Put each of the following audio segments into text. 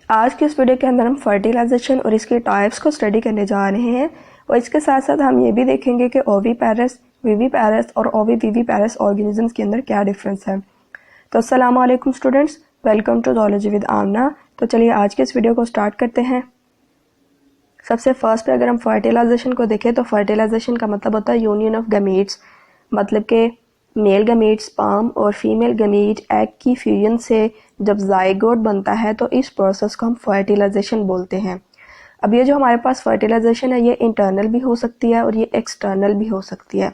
आज की इस वीडियो के अंदर हम फर्टिलाइजेशन और इसके टाइप्स को स्टडी करने जा रहे हैं और इसके साथ साथ हम ये भी देखेंगे कि ओविपेरस, विविपेरस और ओविविविपेरस ऑर्गेनिजम्स के अंदर क्या डिफरेंस है। तो अस्सलाम वालेकुम students, welcome to zoology with Aamna. तो चलिए आज के इस वीडियो को स्टार्ट करते हैं। सबसे फर्स्ट पे अगर हम फर्टिलाइजेशन को देखें तो फर्टिलाइजेशन का मतलब होता है यूनियन ऑफ गमीट्स, मतलब कि मेल गमीट स्पर्म और फीमेल गमीट एग की फ्यूजन से जब जाइगोट बनता है तो इस प्रोसेस को हम फर्टिलाइजेशन बोलते हैं। अब ये जो हमारे पास फर्टिलाइजेशन है ये इंटरनल भी हो सकती है और ये एक्सटर्नल भी हो सकती है।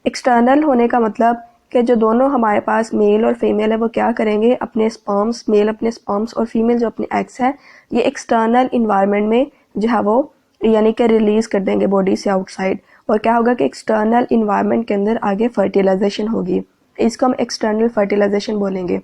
एक्सटर्नल होने का मतलब कि जो दोनों हमारे पास मेल और फीमेल है वो क्या करेंगे, अपने स्पर्म्स, मेल अपने स्पर्म्स और फीमेल जो अपने एग्स है ये एक्सटर्नल इन्वायरमेंट में जो है वो यानी कि रिलीज कर देंगे बॉडी से आउटसाइड, और क्या होगा कि एक्सटर्नल इन्वायरमेंट के अंदर आगे फर्टिलाइजेशन होगी। इसको हम एक्सटर्नल फर्टिलाइजेशन बोलेंगे।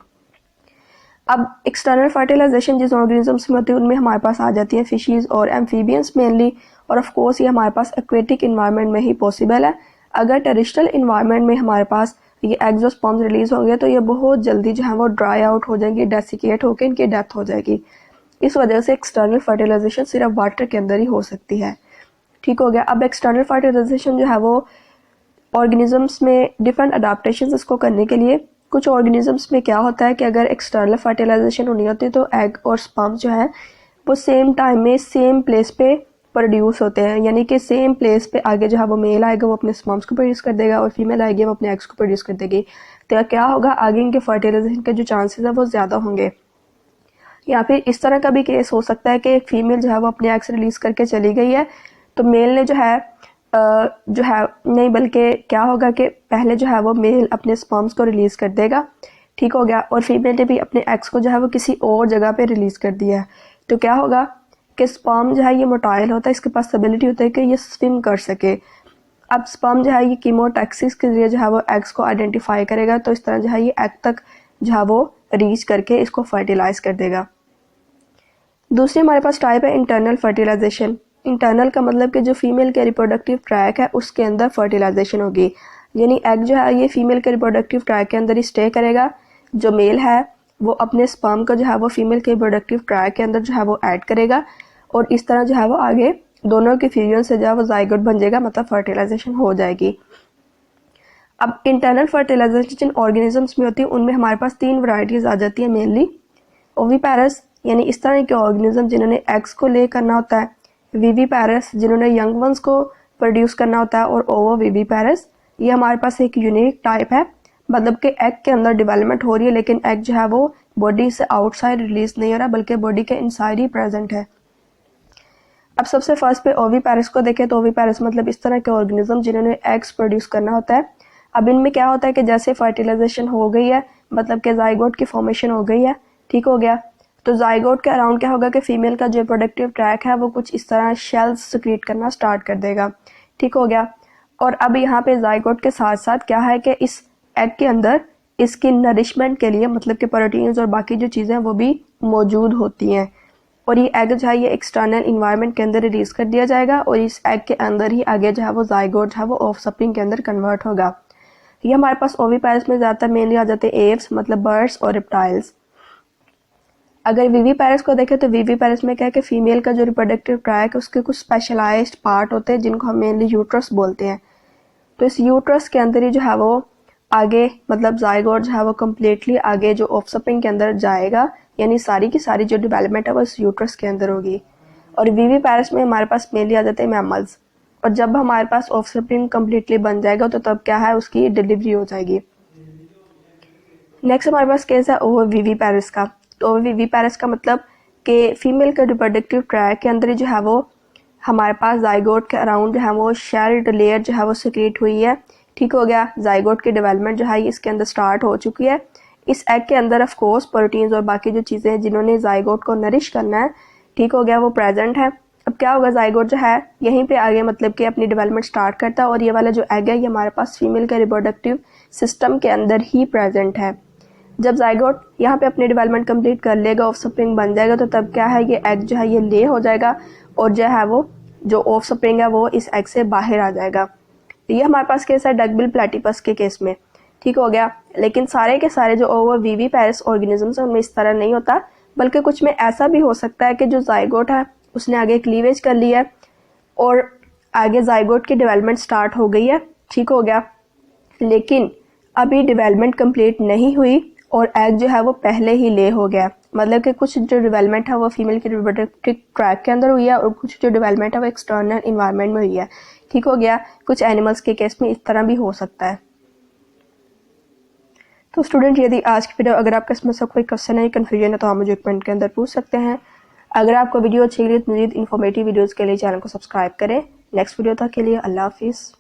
अब एक्सटर्नल फर्टिलाइजेशन जिस ऑर्गेनिजम्स में होती है उनमें हमारे पास आ जाती है फिशीज और एम्फीबियंस मेनली, और ऑफ कोर्स ये हमारे पास एक्वेटिक इन्वायरमेंट में ही पॉसिबल है। अगर टेरेस्ट्रियल इन्वायरमेंट में हमारे पास ये एग्स और स्पर्म्स रिलीज होंगे तो ये बहुत जल्दी जो है वो ड्राई आउट हो जाएंगी, डेसिकेट होकर इनकी डेथ हो जाएगी। इस वजह से एक्सटर्नल फर्टिलाइजेशन सिर्फ वाटर के अंदर ही हो सकती है। ठीक हो गया। अब एक्सटर्नल फर्टिलाइजेशन जो है वो ऑर्गेनिजम्स में डिफरेंट अडाप्टेशन इसको करने के लिए, कुछ ऑर्गेनिजम्स में क्या होता है कि अगर एक्सटर्नल फर्टिलाइजेशन होनी होती है तो एग और स्पर्म जो है वो सेम टाइम में सेम प्लेस पे प्रोड्यूस होते हैं, यानी कि सेम प्लेस पे आगे जो है वो मेल आएगा वो अपने स्पर्म्स को प्रोड्यूस कर देगा और फीमेल आएगी वो अपने एग्स को प्रोड्यूस कर देगी। तो क्या होगा, आगे इनके फर्टिलाइजेशन के जो चांसेस है वो ज़्यादा होंगे। या फिर इस तरह का भी केस हो सकता है कि एक फीमेल जो है वो अपने एग्स रिलीज करके चली गई है तो मेल ने जो है नहीं, बल्कि क्या होगा कि पहले जो है वो मेल अपने स्पर्म्स को रिलीज कर देगा। ठीक हो गया। और फीमेल ने भी अपने एग्स को जो है वो किसी और जगह पे रिलीज कर दिया है। तो क्या होगा कि स्पर्म जो है ये मोटाइल होता है, इसके पास एबिलिटी होता है कि ये स्विम कर सके। अब स्पर्म जो है ये कीमोटैक्सिस के जरिए जो है वो एग्स को आइडेंटिफाई करेगा, तो इस तरह जो है ये एग तक जो है वो रीच करके इसको फर्टिलाइज कर देगा। दूसरी हमारे पास टाइप है इंटरनल फर्टिलाइजेशन। इंटरनल का मतलब कि जो फीमेल के रिप्रोडक्टिव ट्रैक है उसके अंदर फर्टिलाइजेशन होगी, यानी एग जो है ये फीमेल के रिप्रोडक्टिव ट्रैक के अंदर ही स्टे करेगा। जो मेल है वो अपने स्पर्म को जो है वो फीमेल के रिप्रोडक्टिव ट्रैक के अंदर जो है वो ऐड करेगा और इस तरह जो है वो आगे दोनों के फ्यूजन से जो है वो जाइगोट बन जाएगा, मतलब फर्टिलाइजेशन हो जाएगी। अब इंटरनल फर्टिलाइजेशन जिन ऑर्गेनिजम्स में होती है उनमें हमारे पास 3 वैरायटीज आ जाती है मेनली। ओविपेरस यानी इस तरह के ऑर्गेनिज्म जिन्होंने एग्स को ले करना होता है, विविपेरस जिन्होंने यंग वंस को प्रोड्यूस करना होता है, और ओवोविविपेरस ये हमारे पास एक यूनिक टाइप है, मतलब कि एग के अंदर डेवलपमेंट हो रही है लेकिन एग जो है वो बॉडी से आउटसाइड रिलीज नहीं हो रहा बल्कि बॉडी के इनसाइड ही प्रेजेंट है। अब सबसे फर्स्ट पे ओविपेरस को देखें तो ओविपेरस मतलब इस तरह के ऑर्गेनिज्म जिन्होंने एग्स प्रोड्यूस करना होता है। अब इनमें क्या होता है कि जैसे फर्टिलाइजेशन हो गई है, मतलब कि जाइगोट की फॉर्मेशन हो गई है, ठीक हो गया, तो जाइगोट के अराउंड क्या होगा कि फीमेल का जो प्रोडक्टिव ट्रैक है वो कुछ इस तरह शेल्स सिक्रीट करना स्टार्ट कर देगा। ठीक हो गया। और अब यहाँ पे जाइगोट के साथ साथ क्या है कि इस एग के अंदर इसकी नरिशमेंट के लिए मतलब कि प्रोटीन्स और बाकी जो चीज़ें वो भी मौजूद होती हैं, और ये एग जो है ये एक्सटर्नल इन्वायरमेंट के अंदर रिलीज कर दिया जाएगा और इस एग के अंदर ही आगे जो है वो जाइगोट जो है वो ऑफस्प्रिंग के अंदर कन्वर्ट होगा। ये हमारे पास ओविपेरस में ज़्यादातर मेनली आ जाते हैं एव्स, मतलब बर्ड्स और रिप्टाइल्स। अगर विविपेरस को देखें तो विविपेरस में क्या है कि फीमेल का जो रिप्रोडक्टिव ट्रैक है उसके कुछ स्पेशलाइज्ड पार्ट होते हैं जिनको हम मेनली यूट्रस बोलते हैं। तो इस यूट्रस के अंदर ही जो है वो आगे मतलब जाइगोट जो है वो कम्प्लीटली आगे जो ऑफस्प्रिंग के अंदर जाएगा, यानी सारी की सारी जो डेवलपमेंट है वो इस यूट्रस के अंदर होगी। और विविपेरस में हमारे पास मेनली आ जाते हैं मैमल्स, और जब हमारे पास ऑफस्प्रिंग कम्प्लीटली बन जाएगा तो तब क्या है उसकी डिलीवरी हो जाएगी। नेक्स्ट हमारे पास केस है ओविविपेरस का। तो ओविविपेरस का मतलब कि फीमेल का रिप्रोडक्टिव ट्रैक के अंदर जो है वो हमारे पास जाइगोट के अराउंड जो है वो शेल्ड लेयर जो है वो सिक्रीट हुई है। ठीक हो गया। जाइगोट की डेवलपमेंट जो है इसके अंदर स्टार्ट हो चुकी है। इस एग के अंदर ऑफ कोर्स प्रोटीन्स और बाकी जो चीज़ें हैं जिन्होंने जाइगोट को नरिश करना है, ठीक हो गया, वो प्रेजेंट है। अब क्या होगा, जाइगोट जो है यहीं पे आगे मतलब कि अपनी डेवलपमेंट स्टार्ट करता है और ये वाला जो एग है ये हमारे पास फीमेल के रिप्रोडक्टिव सिस्टम के अंदर ही प्रेजेंट है। जब जाइगोट यहाँ पे अपनी डेवलपमेंट कंप्लीट कर लेगा, ऑफस्प्रिंग बन जाएगा, तो तब क्या है ये एग जो है ये ले हो जाएगा और जो है वो जो ऑफस्प्रिंग है वो इस एग से बाहर आ जाएगा। ये हमारे पास केस है डकबिल प्लेटिपस के केस में। ठीक हो गया। लेकिन सारे के सारे जो ओविविपेरस ऑर्गेनिजम्स हैं उनमें इस तरह नहीं होता, बल्कि कुछ में ऐसा भी हो सकता है कि जो जाइगोट है उसने आगे क्लीवेज कर लिया है और आगे जाइगोट की डेवलपमेंट स्टार्ट हो गई है, ठीक हो गया, लेकिन अभी डेवलपमेंट कंप्लीट नहीं हुई और एग जो है वो पहले ही ले हो गया। मतलब कि कुछ जो डेवलपमेंट है वो फीमेल की रिप्रोडक्टिव ट्रैक के अंदर हुई है और कुछ जो डेवलपमेंट है वो एक्सटर्नल इन्वायरमेंट में हुई है, ठीक हो गया। कुछ एनिमल्स के केस में इस तरह भी हो सकता है। तो स्टूडेंट, यदि आज की वीडियो अगर आपके इसमें से कोई क्वेश्चन है, कन्फ्यूजन है, तो आप मुझे कमेंट के अंदर पूछ सकते हैं। अगर आपको वीडियो अच्छी लगी तो मज़ीद इन्फॉर्मेटिव वीडियोज़ के लिए चैनल को सब्सक्राइब करें। नेक्स्ट वीडियो तक के लिए अल्लाह हाफिज़।